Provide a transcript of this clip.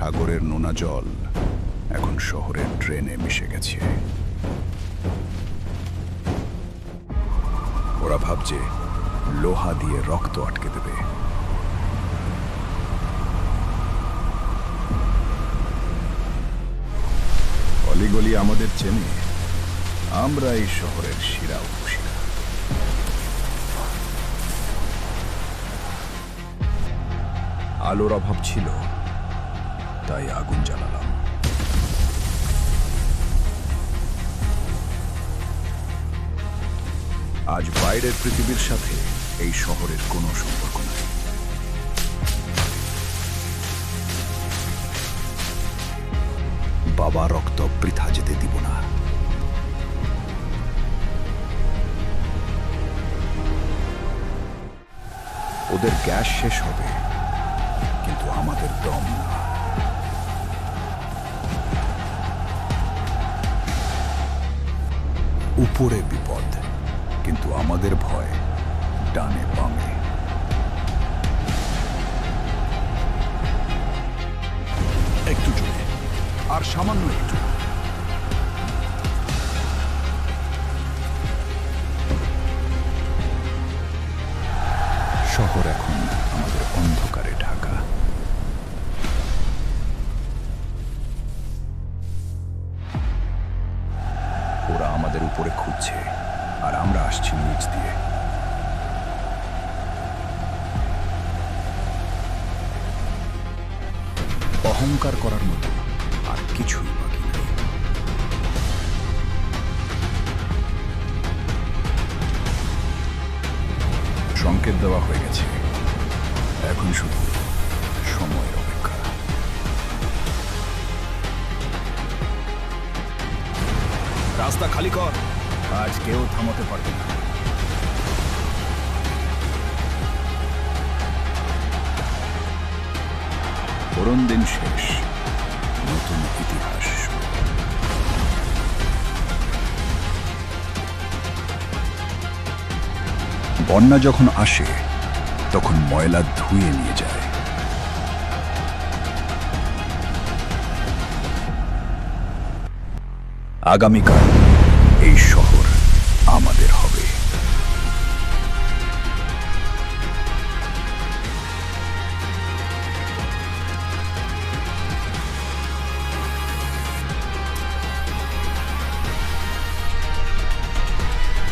সাগরের নোনা জল এখন শহরের ড্রেনে মিশে গেছে। ওরা ভাবছে লোহা দিয়ে রক্ত আটকে দেবে। অলিগলি আমাদের চেনে, আমরা এই শহরের শিরা উপশিরা। আলোর অভাব ছিল, তাই আগুন জ্বালালাম। আজ বাইরের পৃথিবীর সাথে এই শহরের কোনো সম্পর্ক নাই। বাবা রক্ত বৃথা যেতে দিব না। ওদের গ্যাস শেষ হবে, কিন্তু আমাদের দম না। উপরে বিপদ, কিন্তু আমাদের ভয় ডানে বামে। একটু জোরে, আর সামান্য একটু। শহর এখন আমাদের অন্ধকারে ঢাকা। ওরা আমাদের উপরে খুঁজছে, আর আমরা আসছি নিচ দিয়ে। অহংকার করার মতো আর কিছুই বাকি নেই। সংকেত দেওয়া হয়ে গেছে, এখন শুধু সময়ের অপেক্ষা। রাস্তা খালি কর, আজ কেউ থামাতে পারবে না। পুরন দিন শেষ, নতুন ইতিহাস শুরু। বন্যা যখন আসে, তখন ময়লা ধুয়ে নিয়ে যায়। আগামীকাল এই শহর